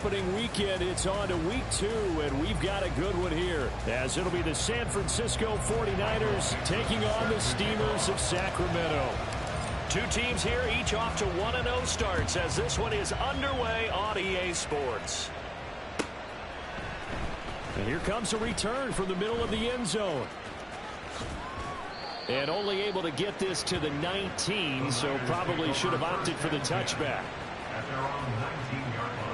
opening weekend. It's on to week 2, and we've got a good one here, as it'll be the San Francisco 49ers taking on the Steamers of Sacramento. Two teams here, each off to 1-0 starts, as this one is underway on EA Sports. And here comes a return from the middle of the end zone. And only able to get this to the 19, so probably should have opted for the touchback. At their own 19-yard line.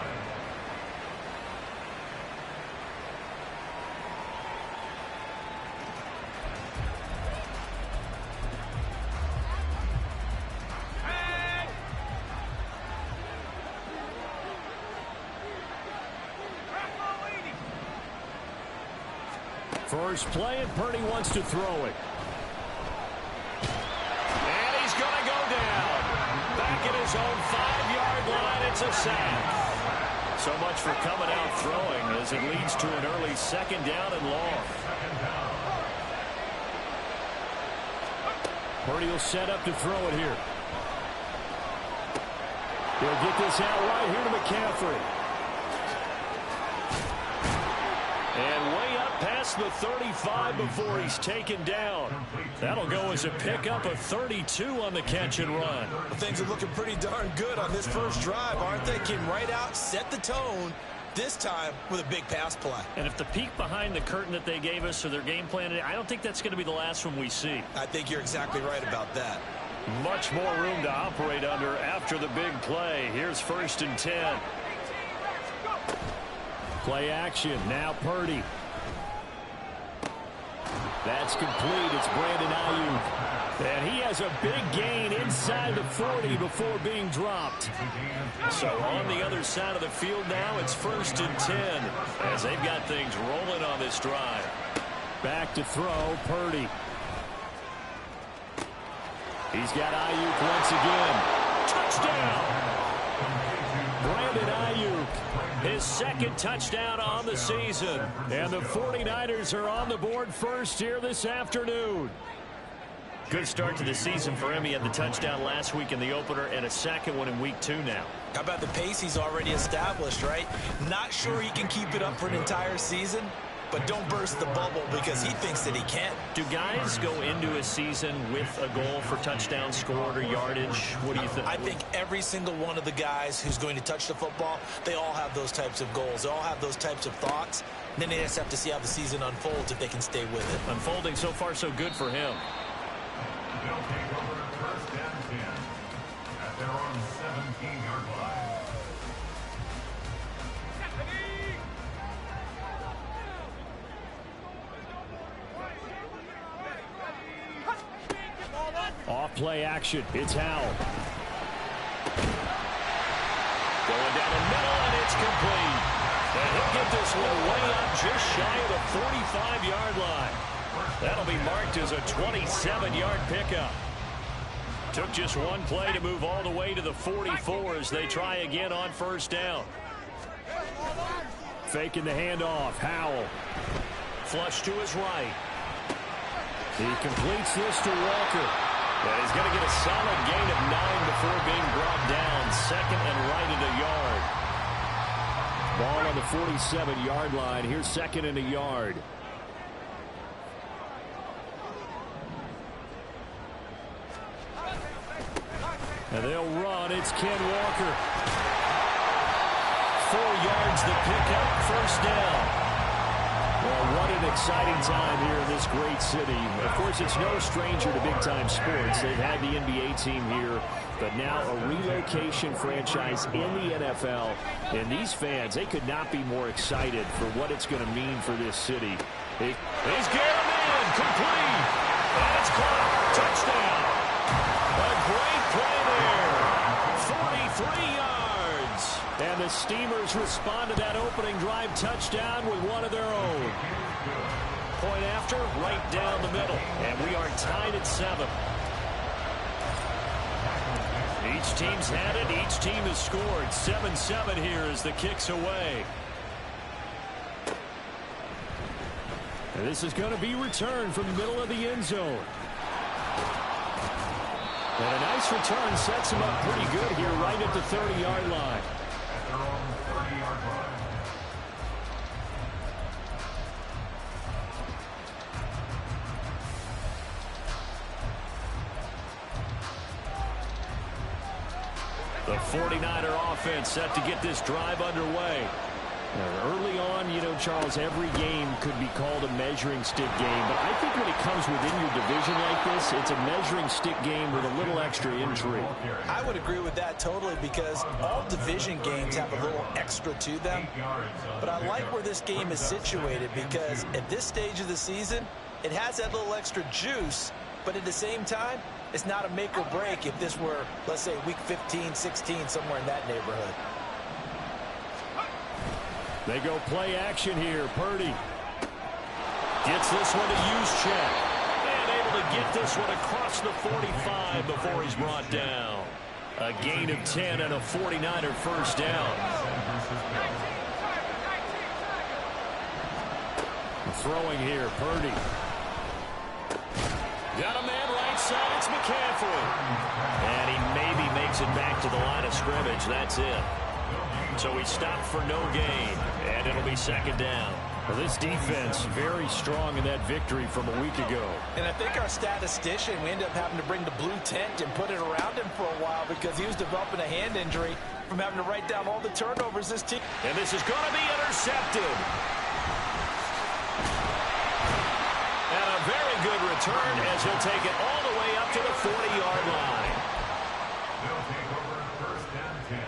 First play, and Purdy wants to throw it. And he's going to go down. Back at his own 5-yard line, it's a sack. So much for coming out throwing, as it leads to an early second down and long. Purdy will set up to throw it here. He'll get this out right here to McCaffrey. And way up past the 35 before he's taken down. That'll go as a pickup of 32 on the catch and run. Things are looking pretty darn good on this first drive, aren't they? Came right out, set the tone, this time with a big pass play. And if the peek behind the curtain that they gave us or their game plan, I don't think that's going to be the last one we see. I think you're exactly right about that. Much more room to operate under after the big play. Here's 1st and 10. Play action. Now Purdy. That's complete. It's Brandon Ayuk. And he has a big gain inside the 40 before being dropped. So on the other side of the field now, it's 1st and 10 as they've got things rolling on this drive. Back to throw, Purdy. He's got Ayuk once again. Touchdown! Brandon Ayuk. His second touchdown on the season. And the 49ers are on the board first here this afternoon. Good start to the season for him. He had the touchdown last week in the opener and a second one in week 2 now. How about the pace he's already established, right? Not sure he can keep it up for an entire season, but don't burst the bubble because he thinks that he can. Do guys go into a season with a goal for touchdowns scored or yardage? What do you think? I think every single one of the guys who's going to touch the football, they all have those types of goals. They all have those types of thoughts. Then they just have to see how the season unfolds if they can stay with it. Unfolding so far so good for him. They'll take over 1st and 10 at their own 17-yard line. Off play action. It's Howell. Going down the middle, and it's complete. And he'll get this one way up just shy of the 45-yard line. That'll be marked as a 27-yard pickup. Took just one play to move all the way to the 44 as they try again on 1st down. Faking the handoff. Howell. Flush to his right. He completes this to Walker. And he's going to get a solid gain of 9 before being brought down. Second and right at a yard. Ball on the 47-yard line. Here's 2nd and a yard. And they'll run. It's Ken Walker. 4 yards the pickup. 1st down. Well, what an exciting time here in this great city. Of course, it's no stranger to big-time sports. They've had the NBA team here, but now a relocation franchise in the NFL. And these fans, they could not be more excited for what it's going to mean for this city. He's getting in. Complete. And it's caught. Touchdown. A great play there. 43 yards. And the Steamers respond to that opening drive touchdown with one of their own. Point after, right down the middle. And we are tied at 7. Each team's had it. Each team has scored. 7-7 here as the kick's away. And this is going to be returned from the middle of the end zone. And a nice return sets him up pretty good here right at the 30-yard line. At their own 30-yard line. The 49er offense set to get this drive underway. Now, early on, Charles, every game could be called a measuring stick game. But I think when it comes within your division like this, it's a measuring stick game with a little extra intrigue. I would agree with that totally because all division games have a little extra to them. But I like where this game is situated because at this stage of the season, it has that little extra juice. But at the same time, it's not a make or break if this were, let's say, week 15, 16, somewhere in that neighborhood. They go play action here. Purdy gets this one to Juszczyk. And able to get this one across the 45 before he's brought down. A gain of 10 and a 49er first down. Throwing here, Purdy. Got a man right side, it's McCaffrey. And he maybe makes it back to the line of scrimmage. That's it. So he stopped for no gain, and it'll be second down. Well, this defense very strong in that victory from a week ago. And I think our statistician, we ended up having to bring the blue tent and put it around him for a while because he was developing a hand injury from having to write down all the turnovers this team. And this is going to be intercepted. And a very good return as he'll take it all the way up to the 40-yard line. They'll take over first and 10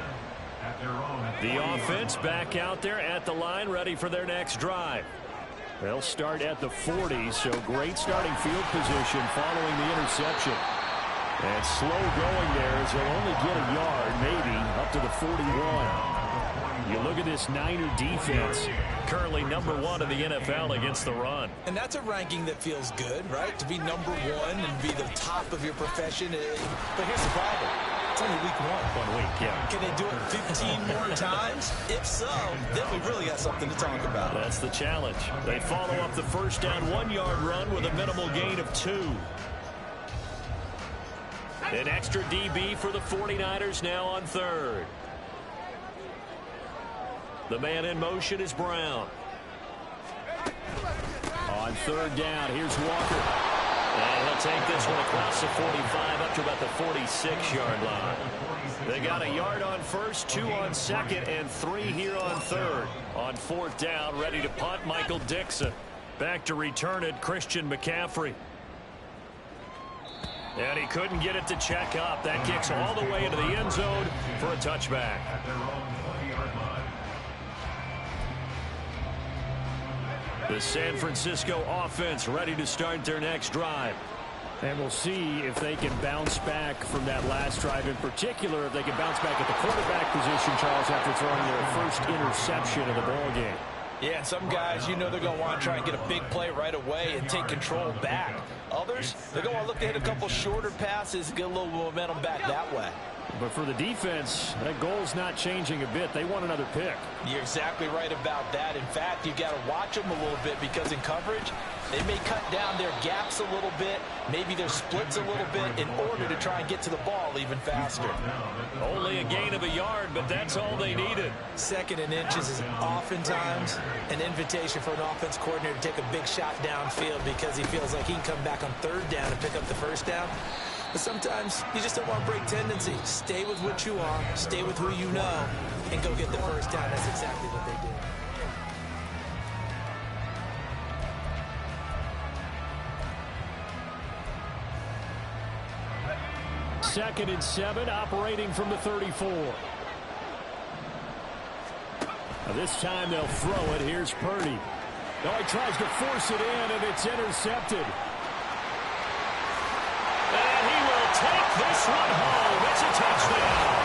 at their own. The offense back out there at the line, ready for their next drive. They'll start at the 40, so great starting field position following the interception. And slow going there as he'll only get a yard, maybe, up to the 41. You look at this Niner defense. Currently #1 in the NFL against the run. And that's a ranking that feels good, right? To be #1 and be the top of your profession. But here's the problem. It's only week 1. 1 week, yeah. Can they do it 15 more times? If so, then we've really got something to talk about. That's the challenge. They follow up the first down 1-yard run with a minimal gain of 2. An extra DB for the 49ers now on third. The man in motion is Brown. On third down, here's Walker. And he'll take this one across the 45 up to about the 46-yard line. They got a yard on first, 2 on second, and 3 here on third. On fourth down, ready to punt, Michael Dixon. Back to return it, Christian McCaffrey. And he couldn't get it to check up. That kicks all the way into the end zone for a touchback. At their own 20-yard line. The San Francisco offense ready to start their next drive. And we'll see if they can bounce back from that last drive. In particular, if they can bounce back at the quarterback position, Charles, after throwing their first interception of the ball game. Yeah, and some guys, they're going to want to try and get a big play right away and take control back. Others, they're going to look to hit a couple shorter passes and get a little momentum back that way. But for the defense, that goal's not changing a bit. They want another pick. You're exactly right about that. In fact, you got to watch them a little bit because in coverage, they may cut down their gaps a little bit, maybe their splits a little bit in order to try and get to the ball even faster. Only a gain of a yard, but that's all they needed. Second and inches is oftentimes an invitation for an offense coordinator to take a big shot downfield because he feels like he can come back on third down and pick up the first down. But sometimes you just don't want to break tendency. Stay with what you are, stay with who you know, and go get the first down. That's exactly what they did. Second and 7, operating from the 34. Now this time they'll throw it. Here's Purdy. Now he tries to force it in, and it's intercepted. And he will take this one home. It's a touchdown.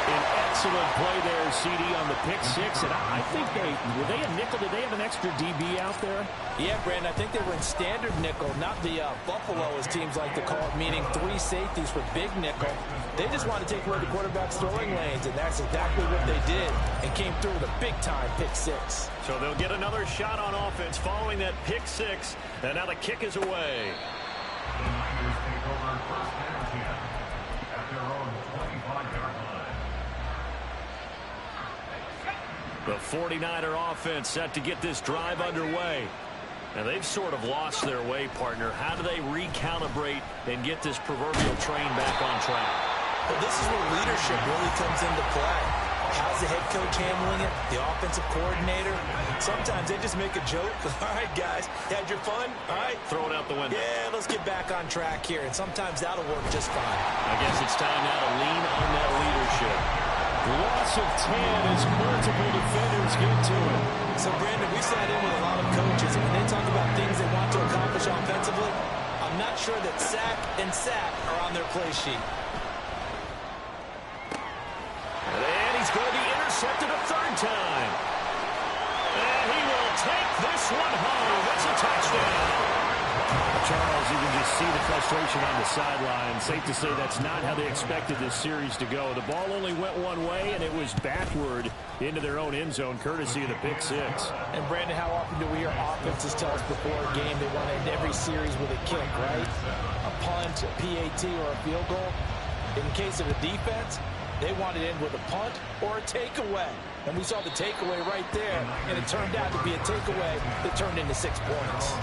An excellent play there, CD, on the pick six. And I think were they a nickel? Did they have an extra DB out there? Yeah, Brandon, I think they were in standard nickel, not the Buffalo, as teams like to call it, meaning 3 safeties for big nickel. They just want to take away the quarterback's throwing lanes, and that's exactly what they did, and came through with a big-time pick six. So they'll get another shot on offense following that pick six, and now the kick is away. The Niners take over first and 10 at their own 25-yard line. The 49er offense set to get this drive underway. And they've sort of lost their way, partner. How do they recalibrate and get this proverbial train back on track? Well, this is where leadership really comes into play. How's the head coach handling it? The offensive coordinator? Sometimes they just make a joke. All right, guys, had your fun? All right. Throw it out the window. Yeah, let's get back on track here. And sometimes that'll work just fine. I guess it's time now to lean on that leadership. Loss of 10 as multiple defenders get to it. So, Brandon, we sat in with a lot of coaches, and when they talk about things they want to accomplish offensively, I'm not sure that sack and sack are on their play sheet. And he's going to be intercepted a third time. And he will take this one home. It's a touchdown. Charles, you can just see the frustration on the sideline. Safe to say that's not how they expected this series to go. The ball only went one way, and it was backward into their own end zone, courtesy of the pick six. And, Brandon, how often do we hear offenses tell us before a game they want to end every series with a kick, right? A punt, a PAT, or a field goal. In case of the defense, they want it in with a punt or a takeaway. And we saw the takeaway right there, and it turned out to be a takeaway that turned into 6 points.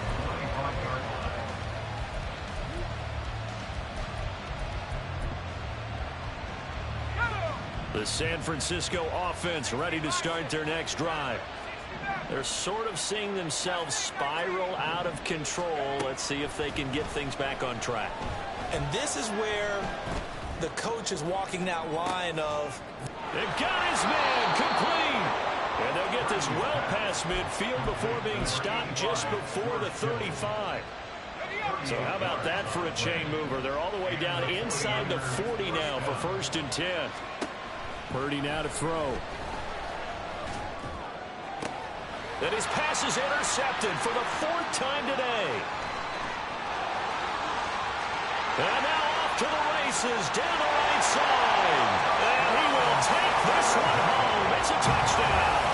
The San Francisco offense ready to start their next drive. They're sort of seeing themselves spiral out of control. Let's see if they can get things back on track. And this is where the coach is walking that line of, they've got his man complete. And they'll get this well past midfield before being stopped just before the 35. So how about that for a chain mover? They're all the way down inside the 40 now for 1st and 10. Purdy now to throw. And his pass is intercepted for the 4th time today. And now off to the races down the right side. And he will take this one home. It's a touchdown.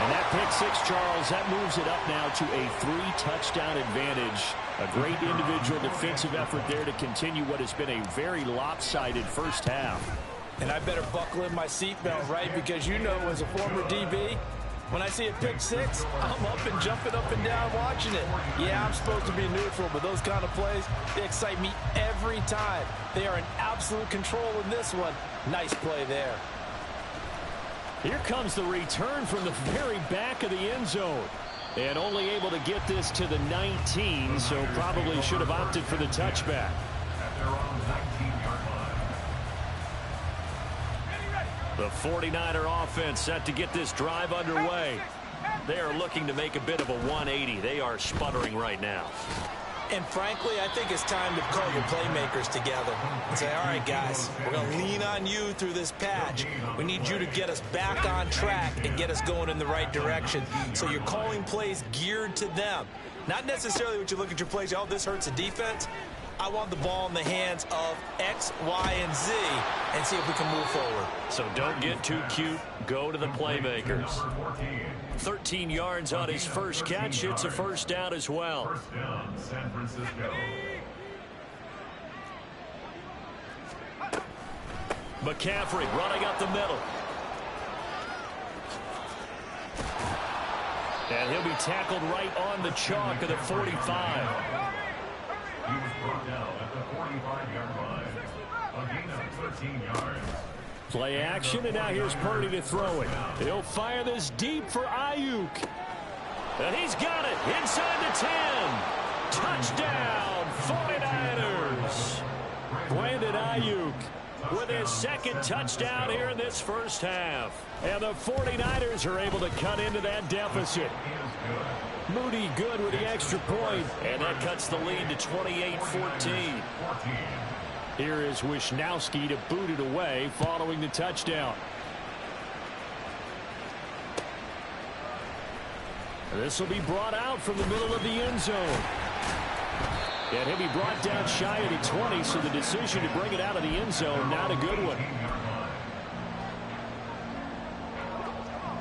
And that pick six, Charles, that moves it up now to a 3-touchdown advantage. A great individual defensive effort there to continue what has been a very lopsided first half. and I better buckle in my seatbelt, right? Because you know, as a former DB, when I see a pick six, I'm up and jumping up and down watching it. Yeah, I'm supposed to be neutral, but those kind of plays, they excite me every time. They are in absolute control in this one. Nice play there. Here comes the return from the very back of the end zone. And only able to get this to the 19, so probably should have opted for the touchback. The 49er offense set to get this drive underway. They are looking to make a bit of a 180. They are sputtering right now. And frankly, I think it's time to call your playmakers together and say, all right, guys, we're going to lean on you through this patch. We need you to get us back on track and get us going in the right direction. So you're calling plays geared to them. Not necessarily what you look at your plays, oh, this hurts the defense. I want the ball in the hands of X, Y, and Z and see if we can move forward. So don't get too cute. Go to the playmakers. 13 yards on his first catch. It's a first down as well. First down, San Francisco. McCaffrey running up the middle. And he'll be tackled right on the chalk of the 45. He was brought down at the 45-yard line. A gain of 13 yards. Play action, and now here's Purdy to throw it. He'll fire this deep for Ayuk. And he's got it inside the 10. Touchdown, 49ers. Brandon Ayuk with his second touchdown here in this first half. And the 49ers are able to cut into that deficit. Moody good with the extra point. And that cuts the lead to 28-14. Here is Wisnowski to boot it away following the touchdown. This will be brought out from the middle of the end zone. And he'll be brought down shy of the 20, so the decision to bring it out of the end zone, not a good one.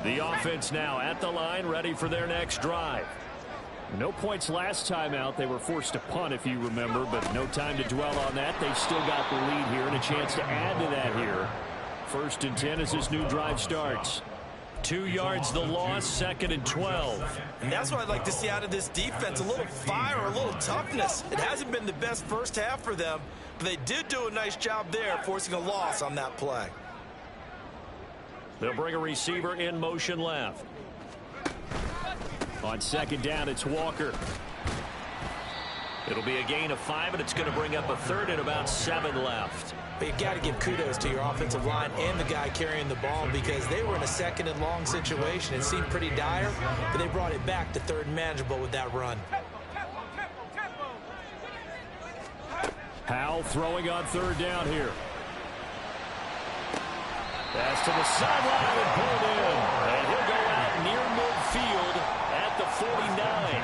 The offense now at the line, ready for their next drive. No points last time out. They were forced to punt, if you remember, but no time to dwell on that. They've still got the lead here and a chance to add to that here. 1st and 10 as this new drive starts. 2 yards the loss, 2nd and 12. And that's what I'd like to see out of this defense, a little fire, a little toughness. It hasn't been the best first half for them, but they did do a nice job there, forcing a loss on that play. They'll bring a receiver in motion left. On 2nd down, it's Walker. It'll be a gain of 5, and it's going to bring up a 3rd and about 7 left. But you've got to give kudos to your offensive line and the guy carrying the ball because they were in a 2nd and long situation. It seemed pretty dire, but they brought it back to 3rd and manageable with that run. Howell throwing on 3rd down here. Pass to the sideline and pulled in. And he'll go out near midfield at the 49.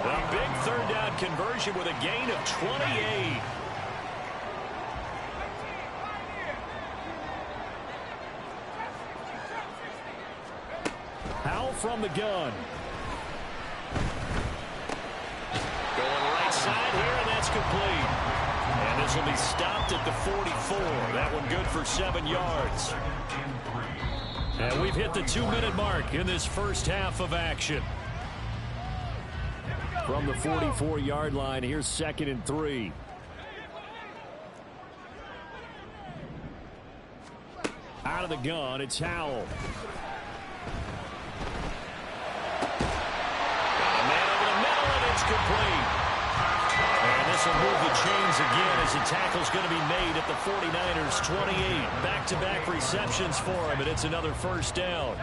A big 3rd down conversion with a gain of 28. Howell from the gun. Going right side here, and that's complete. And this will be stopped at the 44. That one good for 7 yards. And we've hit the 2-minute mark in this first half of action. From the 44-yard line, here's 2nd and 3. Out of the gun, it's Howell. Complete. And this will move the chains again as the tackle's going to be made at the 49ers 28. Back-to-back receptions for him, and it's another 1st down.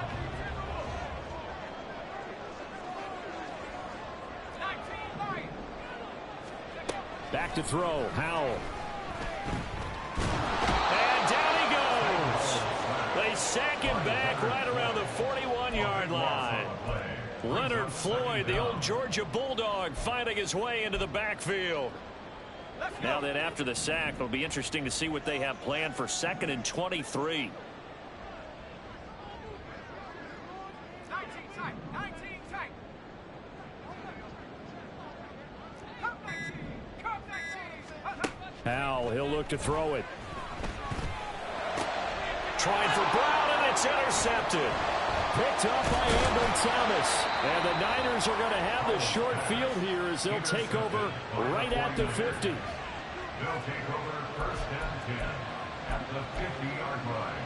Back to throw, Howell. And down he goes. They sack him back right around the 41-yard line. Leonard Floyd, the old Georgia Bulldog, finding his way into the backfield. Now then, after the sack, it'll be interesting to see what they have planned for 2nd and 23. Howell, he'll look to throw it. Trying for Brown, and it's intercepted. Picked up by Ambry Thomas. And the Niners are going to have the short field here as they'll take over right at the 50. They'll take over 1st and 10 at the 50-yard line.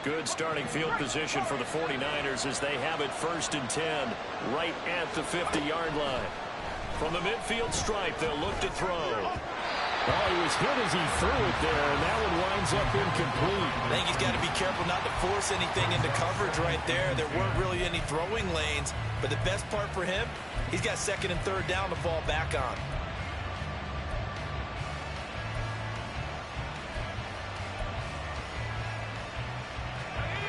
Good starting field position for the 49ers as they have it 1st and 10 right at the 50-yard line. From the midfield stripe, they'll look to throw. Oh, he was hit as he threw it there, and that one winds up incomplete. I think he's got to be careful not to force anything into coverage right there. There weren't really any throwing lanes, but the best part for him, he's got 2nd and 3rd down to fall back on.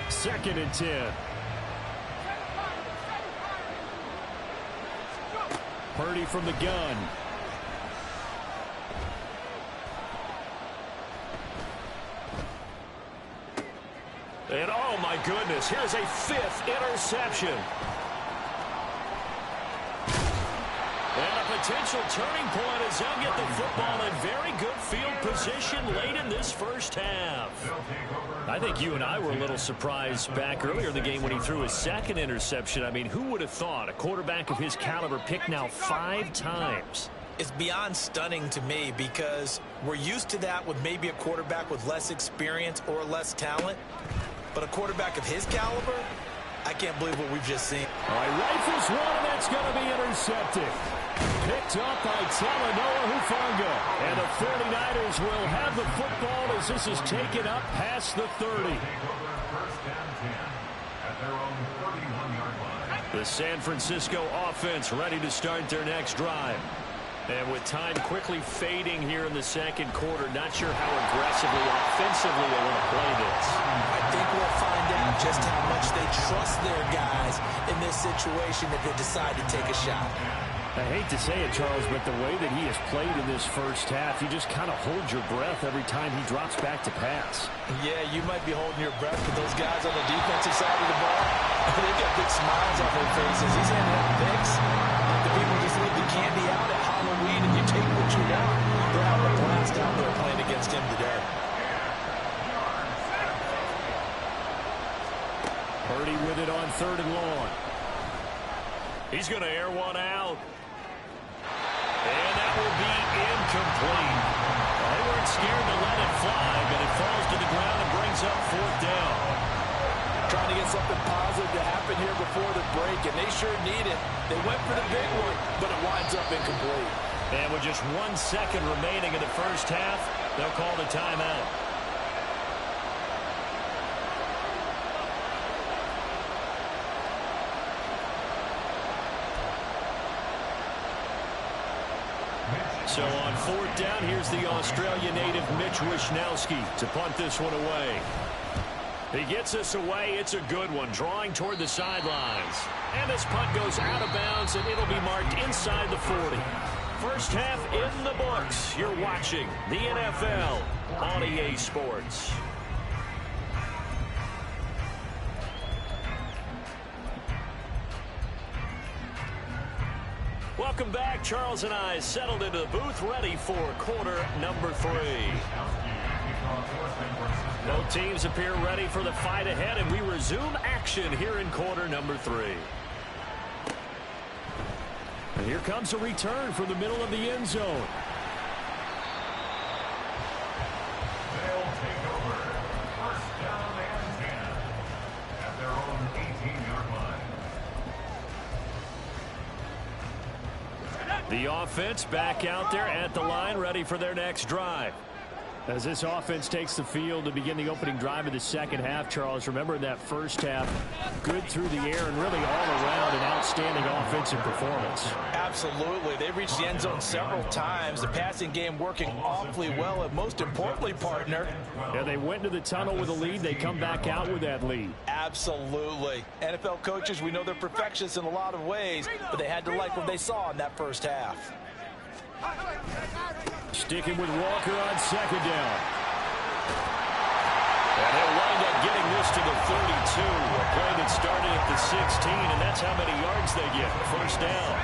Second and 10. Purdy from the gun. And oh my goodness, here's a 5th interception. And a potential turning point as they'll get the football in very good field position late in this first half. I think you and I were a little surprised back earlier in the game when he threw his 2nd interception. I mean, who would have thought a quarterback of his caliber picked now 5 times? It's beyond stunning to me because we're used to that with maybe a quarterback with less experience or less talent. But a quarterback of his caliber, I can't believe what we've just seen. All right, rifles one, and that's going to be intercepted. Picked up by Talanoa Hufanga. And the 49ers will have the football as this is taken up past the 30. The San Francisco offense ready to start their next drive. And with time quickly fading here in the 2nd quarter, not sure how aggressively, offensively they want to play this. I think we'll find out just how much they trust their guys in this situation if they decide to take a shot. I hate to say it, Charles, but the way that he has played in this first half, you just kind of hold your breath every time he drops back to pass. Yeah, you might be holding your breath, but those guys on the defensive side of the ball, they've got big smiles on their faces. He's handing out picks. The people just leave the candy out at Halloween, and you take what you want. They're having a blast out there playing against him today. Purdy with it on 3rd and long. He's going to air one out. And that will be incomplete. Well, they weren't scared to let it fly, but it falls to the ground and brings up 4th down. Trying to get something positive to happen here before the break, and they sure need it. They went for the big one, but it winds up incomplete. And with just 1 second remaining in the first half, they'll call the timeout. So on 4th down, here's the Australia native Mitch Wishnowsky to punt this one away. He gets this away. It's a good one, drawing toward the sidelines. And this punt goes out of bounds, and it'll be marked inside the 40. First half in the books. You're watching the NFL on EA Sports. Welcome back. Charles and I settled into the booth, ready for quarter number 3. Both teams appear ready for the fight ahead, and we resume action here in quarter number 3. And here comes a return from the middle of the end zone. They'll take over. First down and 10 at their own 18-yard line. The offense back out there at the line, ready for their next drive. As this offense takes the field to begin the opening drive of the second half, Charles, remember in that first half, good through the air and really all around an outstanding offensive performance. Absolutely. They reached the end zone several times. The passing game working awfully well, and most importantly, partner. Yeah, they went into the tunnel with a lead. They come back out with that lead. Absolutely. NFL coaches, we know they're perfectionists in a lot of ways, but they had to like what they saw in that first half. Sticking with Walker on 2nd down. And he'll wind up getting this to the 32. A play that started at the 16, and that's how many yards they get. First down.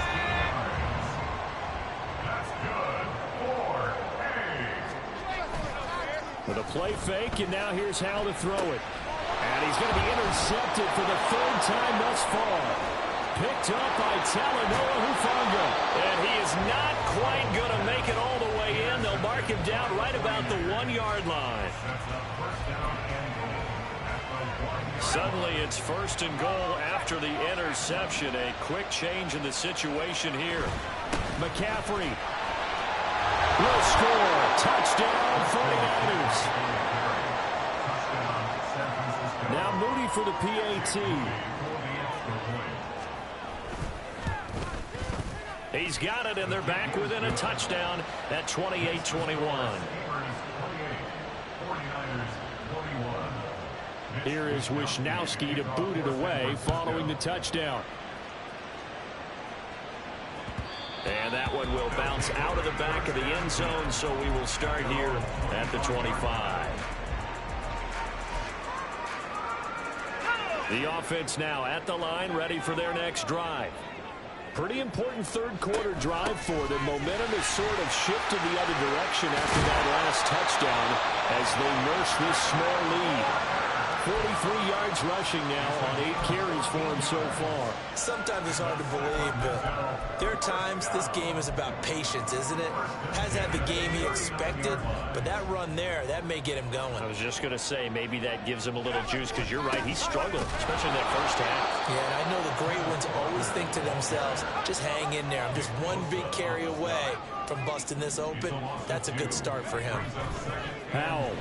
That's good for 8. With a play fake, and now here's Hal to throw it. And he's going to be intercepted for the 3rd time thus far. Picked up by Talanoa Hufanga. And he is not quite going to make it all the way in. They'll mark him down right about the 1-yard line. Suddenly it's 1st and goal after the interception. A quick change in the situation here. McCaffrey will score. Touchdown, 49ers. Now Moody for the PAT. He's got it, and they're back within a touchdown at 28-21. Here is Wishnowsky to boot it away following the touchdown. And that one will bounce out of the back of the end zone, so we will start here at the 25. The offense now at the line, ready for their next drive. Pretty important 3rd quarter drive for them. Momentum has sort of shifted the other direction after that last touchdown as they nurse this small lead. 43 yards rushing now on 8 carries for him so far. Sometimes it's hard to believe, but there are times this game is about patience, isn't it? Hasn't had the game he expected, but that run there, that may get him going. I was just going to say, maybe that gives him a little juice, because you're right, he struggled, especially in that first half. Yeah, and I know the great ones always think to themselves, just hang in there. I'm just one big carry away from busting this open. That's a good start for him. Howell.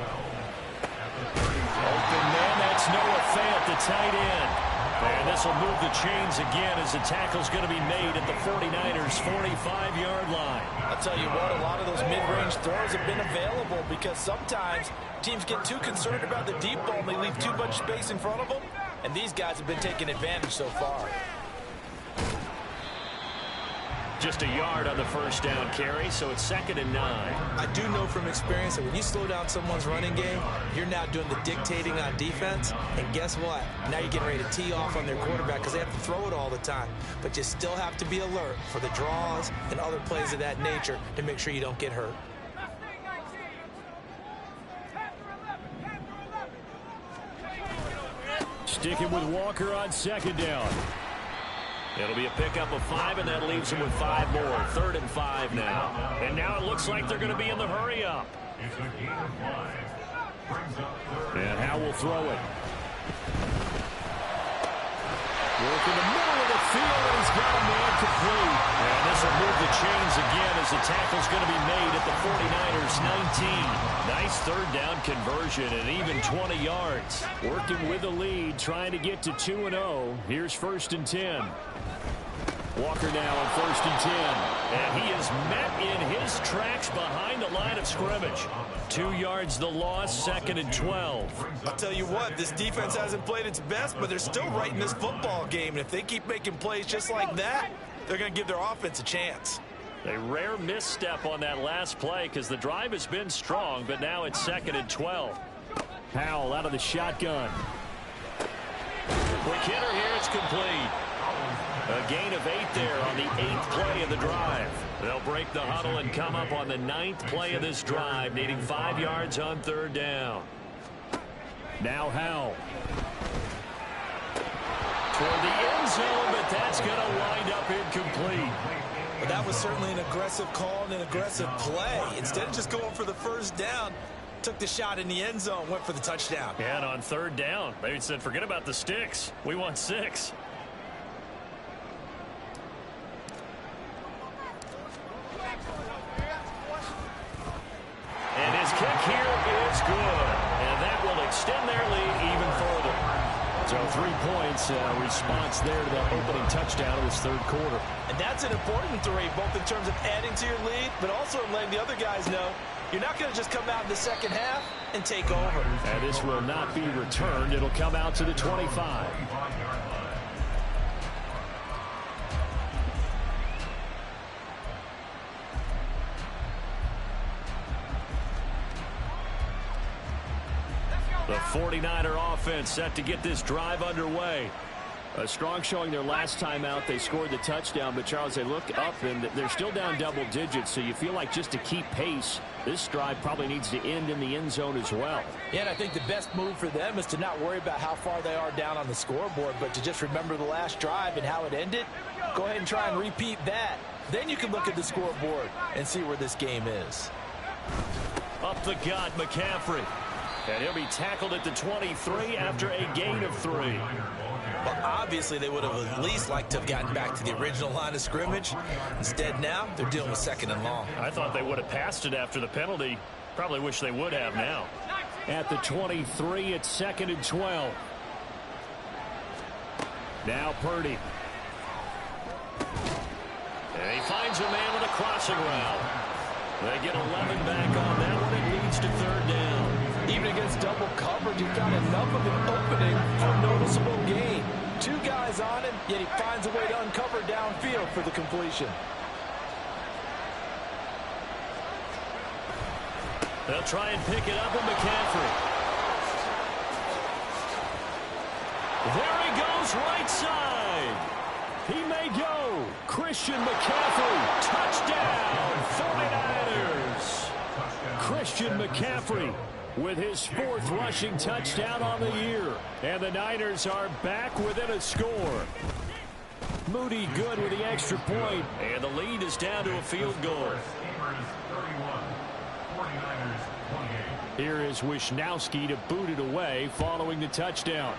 Open man, that's Noah Fant, the tight end. And this will move the chains again as the tackle's going to be made at the 49ers' 45-yard line. I'll tell you what, a lot of those mid-range throws have been available because sometimes teams get too concerned about the deep ball and they leave too much space in front of them. And these guys have been taking advantage so far. Just a yard on the first down carry, so it's 2nd and 9. I do know from experience that when you slow down someone's running game, you're now doing the dictating on defense. And guess what? Now you're getting ready to tee off on their quarterback because they have to throw it all the time. But you still have to be alert for the draws and other plays of that nature to make sure you don't get hurt. sticking with Walker on second down. It'll be a pickup of 5, and that leaves him with 5 more. 3rd and 5 now. And now it looks like they're going to be in the hurry-up. And Howe will throw it. Work in the middle of the field, and he's got a man complete. And this will move the chains again as the tackle's going to be made at the 49ers 19. Nice 3rd down conversion and even 20 yards. Working with the lead, trying to get to 2-0. Here's 1st and 10. Walker now on 1st and 10. And he is met in his tracks behind the line of scrimmage. 2 yards the loss, 2nd and 12. I'll tell you what, this defense hasn't played its best, but they're still right in this football game. And if they keep making plays just like that, they're going to give their offense a chance. A rare misstep on that last play because the drive has been strong, but now it's 2nd and 12. Howell out of the shotgun. Quick hitter here, it's complete. A gain of 8 there on the 8th play of the drive. They'll break the huddle and come up on the 9th play of this drive, needing 5 yards on 3rd down. Now Howell. Toward the end zone, but that's going to wind up incomplete. But that was certainly an aggressive call and an aggressive play. Instead of just going for the 1st down, took the shot in the end zone, went for the touchdown. And on 3rd down, they said, forget about the sticks. We want 6. And his kick here is good. And that will extend their lead even further. So 3 points, response there to the opening touchdown of this 3rd quarter. And that's an important 3, both in terms of adding to your lead, but also in letting the other guys know you're not going to just come out in the 2nd half and take over. And this will not be returned. It'll come out to the 25. The 49er offense set to get this drive underway. A strong showing their last time out. They scored the touchdown, but Charles, they look up and they're still down double digits, so you feel like just to keep pace, this drive probably needs to end in the end zone as well. Yeah, and I think the best move for them is to not worry about how far they are down on the scoreboard, but to just remember the last drive and how it ended. Go ahead and try and repeat that. Then you can look at the scoreboard and see where this game is. Up the gut, McCaffrey. And he'll be tackled at the 23 after a gain of 3. Well, obviously, they would have at least liked to have gotten back to the original line of scrimmage. Instead, now, they're dealing with 2nd and long. I thought they would have passed it after the penalty. Probably wish they would have now. At the 23, it's 2nd and 12. Now Purdy. And he finds a man with a crossing route. They get 11 back on that one. It leads to 3rd down. Even against double coverage, he found enough of an opening for a noticeable gain. 2 guys on him, yet he finds a way to uncover downfield for the completion. They'll try and pick it up with McCaffrey. There he goes, right side. He may go. Christian McCaffrey. Touchdown, 49ers. Christian McCaffrey with his 4th rushing touchdown on the year. And the Niners are back within a score. Moody good with the extra point. And the lead is down to a field goal. Here is Wisnowski to boot it away following the touchdown.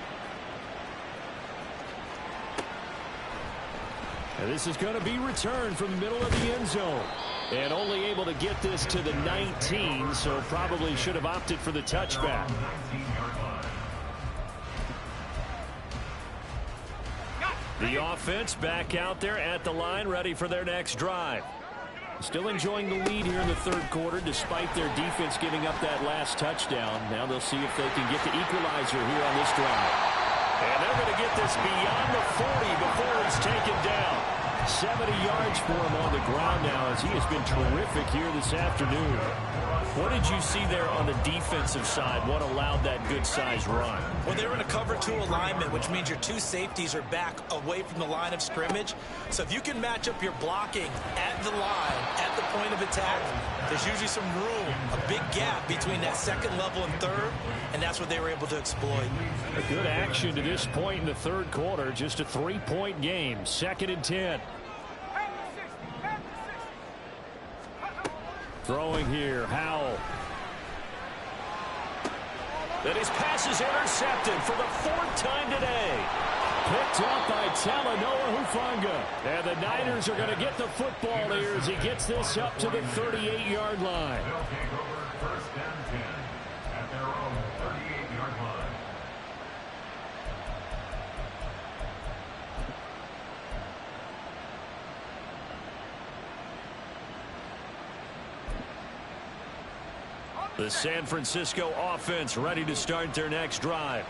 And this is going to be returned from the middle of the end zone. And only able to get this to the 19, so probably should have opted for the touchback. The offense back out there at the line, ready for their next drive. Still enjoying the lead here in the 3rd quarter, despite their defense giving up that last touchdown. Now they'll see if they can get the equalizer here on this drive. And they're going to get this beyond the 40 before it's taken down. 70 yards for him on the ground now, as he has been terrific here this afternoon. What did you see there on the defensive side? What allowed that good-sized run? Well, they were in a cover 2 alignment, which means your 2 safeties are back away from the line of scrimmage. So if you can match up your blocking at the line, at the point of attack, there's usually some room, a big gap between that second level and third, and that's what they were able to exploit. A good action to this point in the third quarter. Just a 3-point game. 2nd and 10. Throwing here, Howell. Then his pass is intercepted for the 4th time today. Picked up by Talanoa Hufanga. And the Niners are going to get the football here as he gets this up to the 38-yard line. They'll take over 1st and 10 at their own 38-yard line. The San Francisco offense ready to start their next drive.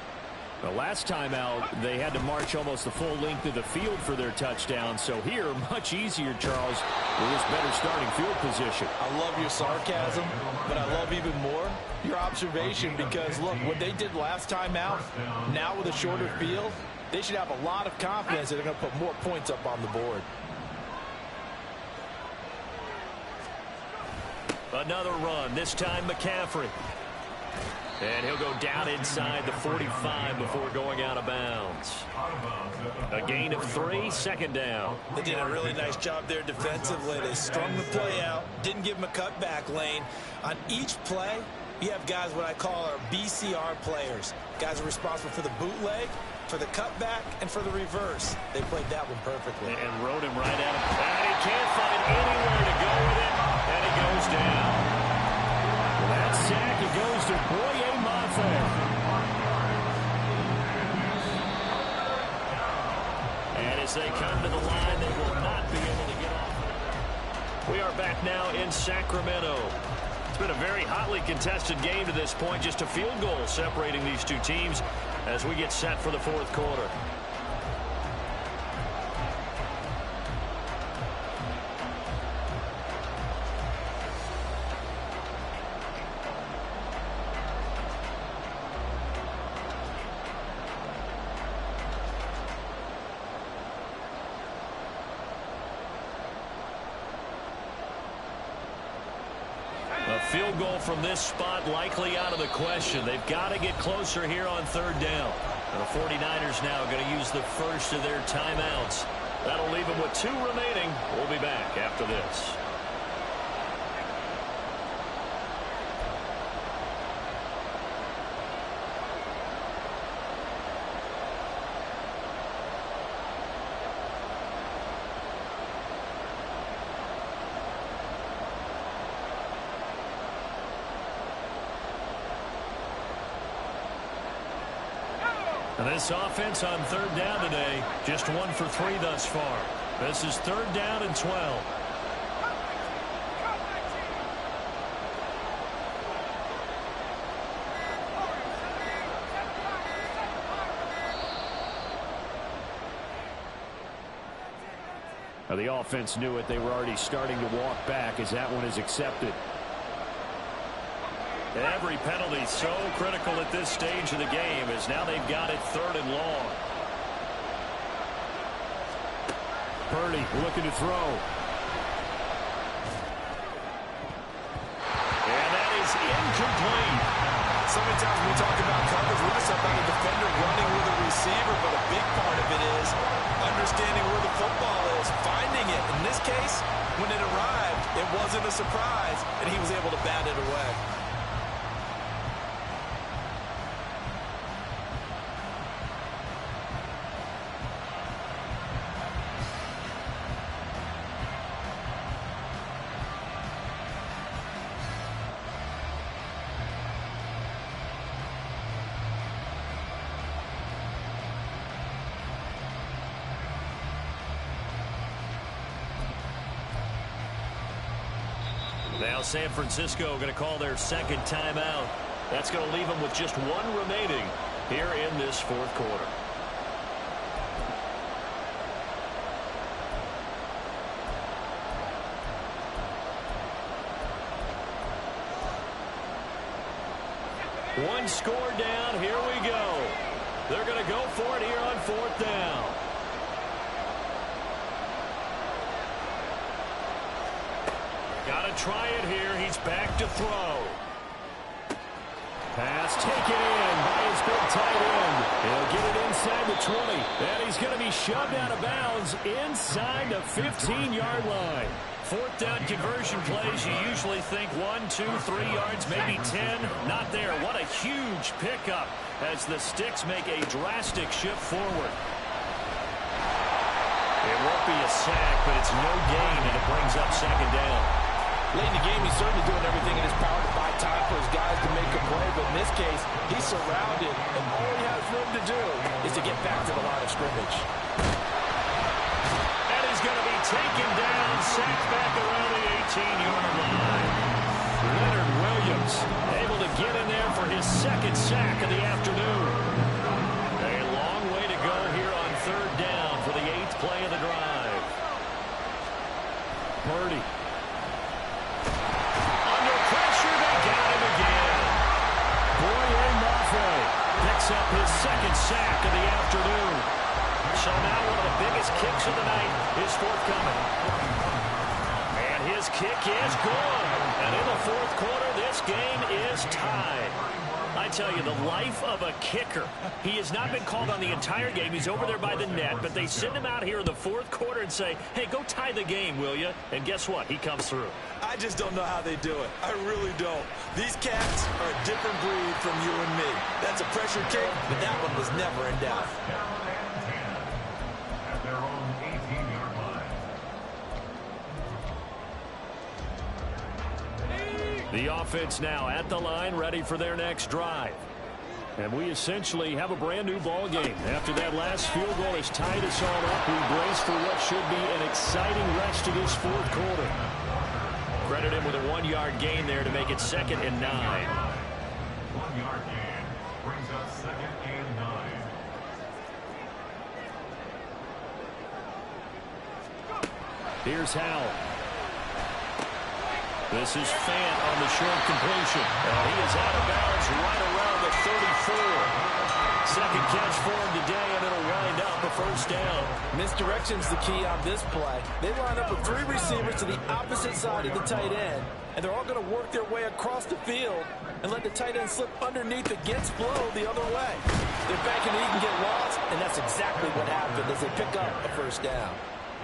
The last time out, they had to march almost the full length of the field for their touchdown. So here, much easier, Charles, with this better starting field position. I love your sarcasm, but I love even more your observation because, look, what they did last time out, now with a shorter field, they should have a lot of confidence that they're going to put more points up on the board. Another run, this time McCaffrey. And he'll go down inside the 45 before going out of bounds. A gain of 3, 2nd down. They did a really nice job there defensively. They strung the play out, didn't give him a cutback lane. On each play, you have guys what I call our BCR players. Guys are responsible for the bootleg, for the cutback, and for the reverse. They played that one perfectly. And rode him right at him. And he can't find anywhere to go with it. And he goes down. That sack, it goes to Boye Mafe. And as they come to the line, they will not be able to get off. We are back now in Sacramento. It's been a very hotly contested game to this point. Just a field goal separating these two teams as we get set for the 4th quarter. A field goal from this spot likely out of the question. They've got to get closer here on 3rd down. And the 49ers now going to use the first of their timeouts. That'll leave them with 2 remaining. We'll be back after this. And this offense on 3rd down today, just 1 for 3 thus far. This is 3rd down and 12. Now the offense knew it. They were already starting to walk back as that one is accepted. Every penalty so critical at this stage of the game as now they've got it 3rd and long. Purdy looking to throw. And that is incomplete. So many times we talk about coverage, we're just about a defender running with a receiver, but a big part of it is understanding where the football is, finding it. In this case, when it arrived, it wasn't a surprise, and he was able to bat it away. Now San Francisco going to call their 2nd timeout. That's going to leave them with just 1 remaining here in this 4th quarter. One score down. Here we go. They're going to go for it here on 4th down. Got to try it here. He's back to throw. Pass taken in by his big tight end. He'll get it inside the 20. And he's going to be shoved out of bounds inside the 15-yard line. 4th down conversion plays, you usually think 1, 2, 3 yards, maybe 10. Not there. What a huge pickup as the Sticks make a drastic shift forward. It won't be a sack, but it's no gain, and it brings up 2nd down. Late in the game, he's certainly doing everything in his power to buy time for his guys to make a play, but in this case, he's surrounded, and all he has room to do is to get back to the line of scrimmage. And he's going to be taken down, sacked back around the 18-yard line. Leonard Williams able to get in there for his 2nd sack of the afternoon. A long way to go here on 3rd down for the 8th play of the drive. Purdy. Under pressure, they got him again. Boye Mafe Picks up his 2nd sack of the afternoon. So now one of the biggest kicks of the night is forthcoming. And his kick is good. And in the 4th quarter, this game is tied. I tell you, the life of a kicker. He has not been called on the entire game. He's over there by the net, but they send him out here in the 4th quarter and say, hey, go tie the game, will you? And guess what? He comes through. I just don't know how they do it. I really don't. These cats are a different breed from you and me. That's a pressure kick, but that one was never in doubt. At their own 18-yard line. The offense now at the line, ready for their next drive. And we essentially have a brand new ball game. After that last field goal has tied us all up, we brace for what should be an exciting rest of this 4th quarter. Credit him with a 1-yard gain there to make it 2nd and 9. 1-yard gain brings up 2nd and 9. Here's Howell. This is Fant on the short completion. And he is out of bounds right around the 34. 2nd catch for him today, and it'll wind up a 1st down. Misdirection's the key on this play. They line up with 3 receivers to the opposite side of the tight end, and they're all going to work their way across the field and let the tight end slip underneath against flow the other way. They're banking that he can get lost, and that's exactly what happened as they pick up a 1st down.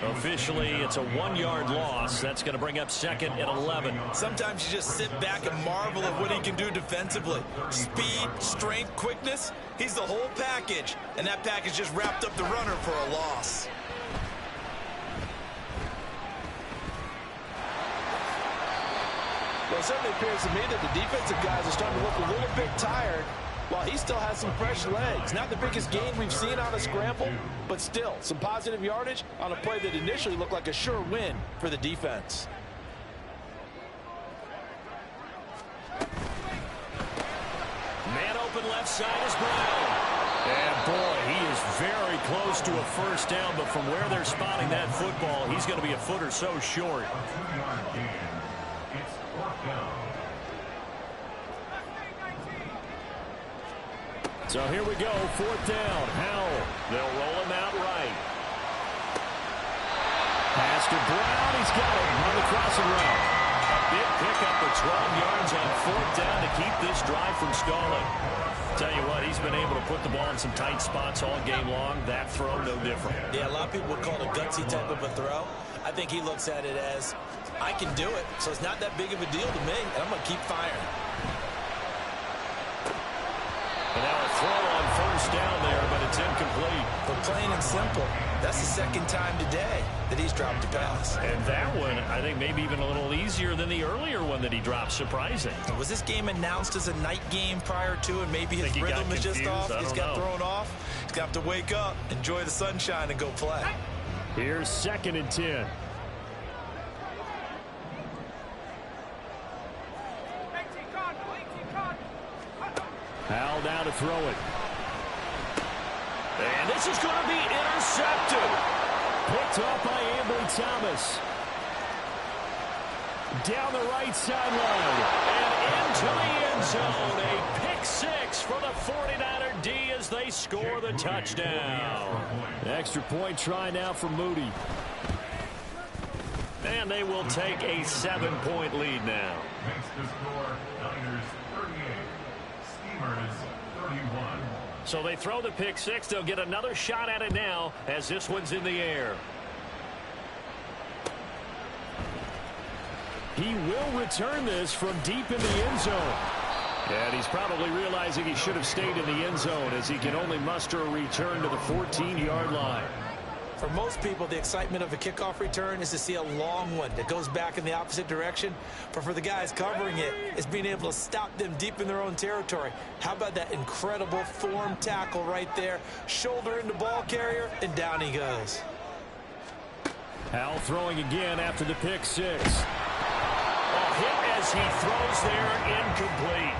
Officially, it's a 1-yard loss. That's going to bring up 2nd and 11. Sometimes you just sit back and marvel at what he can do defensively. Speed, strength, quickness, he's the whole package. And that package just wrapped up the runner for a loss. Well, it certainly appears to me that the defensive guys are starting to look a little bit tired, while he still has some fresh legs. Not the biggest gain we've seen on a scramble, but still some positive yardage on a play that initially looked like a sure win for the defense. Man open left side is Brown. And boy, he is very close to a 1st down, but from where they're spotting that football, he's going to be a foot or so short. 2-yard gain. It's 4th down. So here we go, 4th down. Howell. They'll roll him out right. Pass to Brown. He's got it on the crossing route. A big pickup of 12 yards on 4th down to keep this drive from stalling. Tell you what, he's been able to put the ball in some tight spots all game long. That throw, no different. Yeah, a lot of people would call it a gutsy type of a throw. I think he looks at it as, I can do it, so it's not that big of a deal to me, and I'm going to keep firing. And now a throw on 1st down there, but it's incomplete. But plain and simple, that's the 2nd time today that he's dropped a pass. And that one, I think maybe even a little easier than the earlier one that he dropped. Surprising. Was this game announced as a night game prior to, and maybe his rhythm is just off? He's got thrown off. He's got to wake up, enjoy the sunshine, and go play. Here's 2nd and 10. Howell down to throw it. And this is going to be intercepted. Picked off by Ambry Thomas. Down the right sideline. And into the end zone. A pick six for the 49er D as they score the touchdown. Extra point try now for Moody. And they will take a 7-point lead now. Makes the score Niners 38, Steelers 31. So they throw the pick six. They'll get another shot at it now as this one's in the air. He will return this from deep in the end zone. And he's probably realizing he should have stayed in the end zone as he can only muster a return to the 14-yard line. For most people, the excitement of a kickoff return is to see a long one that goes back in the opposite direction. But for the guys covering it, it's being able to stop them deep in their own territory. How about that incredible form tackle right there? Shoulder into ball carrier, and down he goes. Howell throwing again after the pick six. A hit as he throws there, incomplete.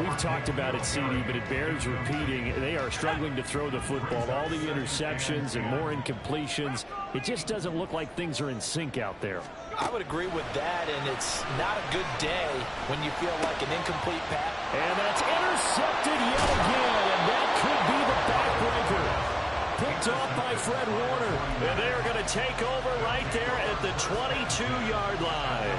We've talked about it, CD, but it bears repeating. They are struggling to throw the football. All the interceptions and more incompletions. It just doesn't look like things are in sync out there. I would agree with that, and it's not a good day when you feel like an incomplete pass. And that's intercepted yet again, and that could be the backbreaker. Picked off by Fred Warner. And they are going to take over right there at the 22-yard line.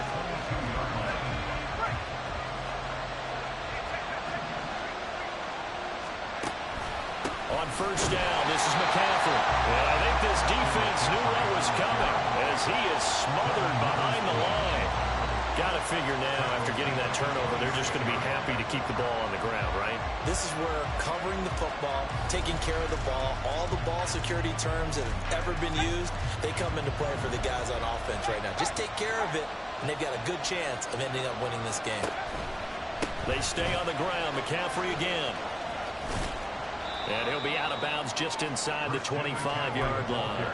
On first down, this is McCaffrey. And I think this defense knew what was coming as he is smothered behind the line. Got to figure now, after getting that turnover, they're just going to be happy to keep the ball on the ground, right? This is where covering the football, taking care of the ball, all the ball security terms that have ever been used, they come into play for the guys on offense right now. Just take care of it, and they've got a good chance of ending up winning this game. They stay on the ground. McCaffrey again. And he'll be out of bounds just inside the 25-yard line.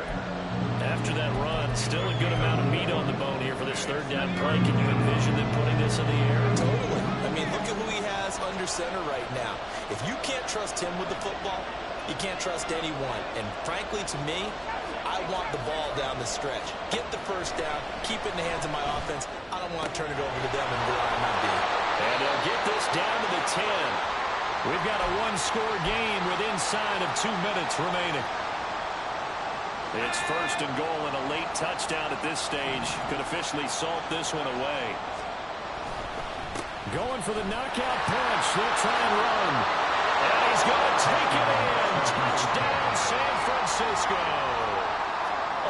After that run, still a good amount of meat on the bone here for this third down play. Can you envision them putting this in the air? Totally. I mean, look at who he has under center right now. If you can't trust him with the football, you can't trust anyone. And frankly, to me, I want the ball down the stretch. Get the first down, keep it in the hands of my offense. I don't want to turn it over to them and rely on my D. And he'll get this down to the 10. We've got a one-score game with inside of 2 minutes remaining. It's first and goal, and a late touchdown at this stage could officially salt this one away. Going for the knockout punch. They'll try and run. And he's going to take it in. Touchdown, San Francisco.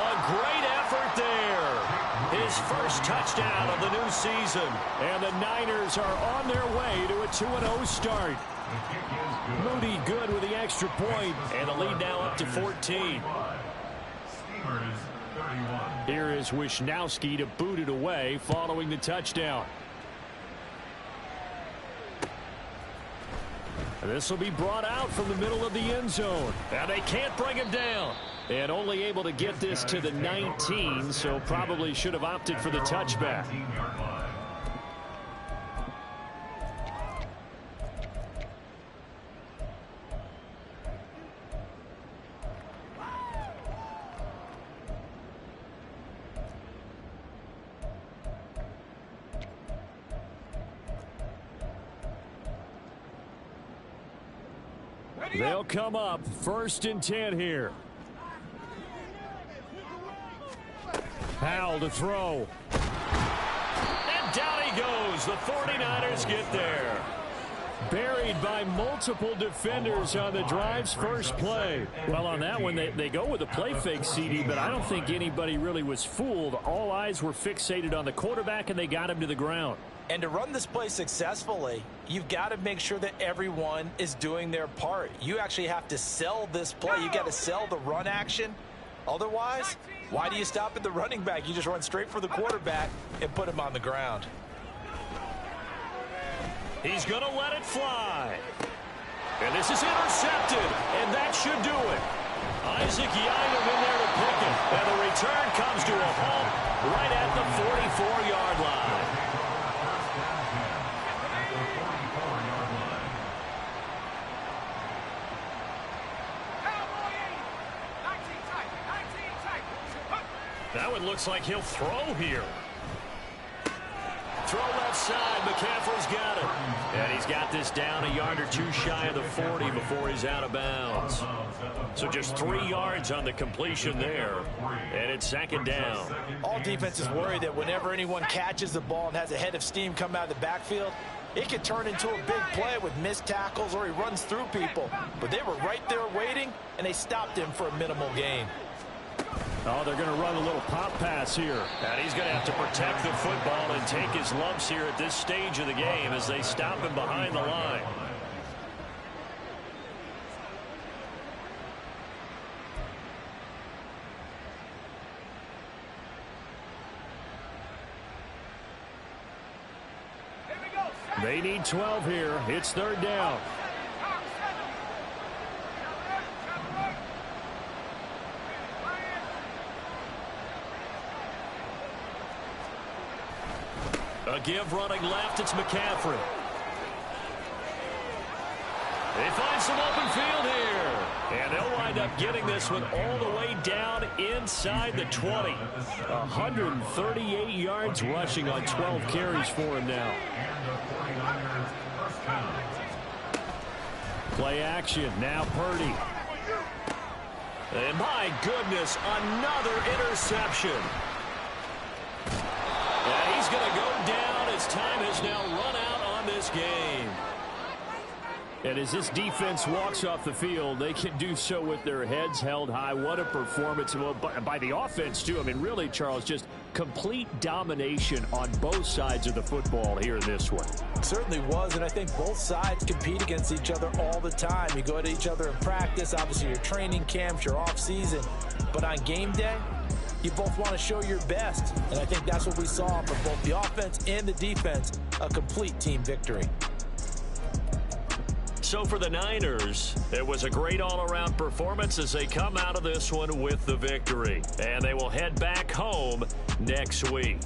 A great effort there. His first touchdown of the new season. And the Niners are on their way to a 2-0 start. Moody good with the extra point. And the lead now up to 14. Here is Wisnowski to boot it away following the touchdown. This will be brought out from the middle of the end zone. Now they can't bring him down. And only able to get this to the 19, so probably should have opted for the touchback. They'll come up 1st and 10 here. Howell to throw. And down he goes. The 49ers get there. Buried by multiple defenders on the drive's first play. Well, on that one, they go with a play fake, CD, but I don't think anybody really was fooled. All eyes were fixated on the quarterback, and they got him to the ground. And to run this play successfully, you've got to make sure that everyone is doing their part. You actually have to sell this play. You've got to sell the run action. Otherwise, why do you stop at the running back? You just run straight for the quarterback and put him on the ground. He's going to let it fly. And this is intercepted, and that should do it. Isaac Yiadom in there to pick it. And the return comes to a halt right at the 44-yard line. That one looks like he'll throw here. throw left side. McCaffrey's got it. And he's got this down a yard or two shy of the 40 before he's out of bounds. So just 3 yards on the completion there. And it's second down. All defenses worry that whenever anyone catches the ball and has a head of steam come out of the backfield, it could turn into a big play with missed tackles or he runs through people. But they were right there waiting, and they stopped him for a minimal gain. Oh, they're going to run a little pop pass here. And he's going to have to protect the football and take his lumps here at this stage of the game as they stop him behind the line. They need 12 here. It's third down. A give running left. It's McCaffrey. They find some open field here. And they'll wind up getting this one all the way down inside the 20. 138 yards rushing on 12 carries for him now. Play action. Now Purdy. And my goodness, another interception. And he's going to go down. His time has now run out on this game. And as this defense walks off the field, they can do so with their heads held high. What a performance by the offense, too. I mean, really, Charles, just complete domination on both sides of the football here in this one. It certainly was, and I think both sides compete against each other all the time. You go at each other in practice, obviously your training camps, your off-season. But on game day, you both want to show your best. And I think that's what we saw from both the offense and the defense, a complete team victory. So for the Niners, it was a great all-around performance as they come out of this one with the victory. And they will head back home next week.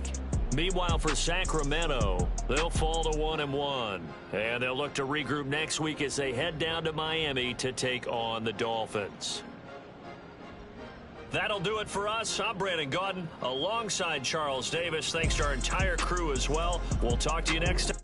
Meanwhile, for Sacramento, they'll fall to 1-1. And they'll look to regroup next week as they head down to Miami to take on the Dolphins. That'll do it for us. I'm Brandon Gaudin alongside Charles Davis. Thanks to our entire crew as well. We'll talk to you next time.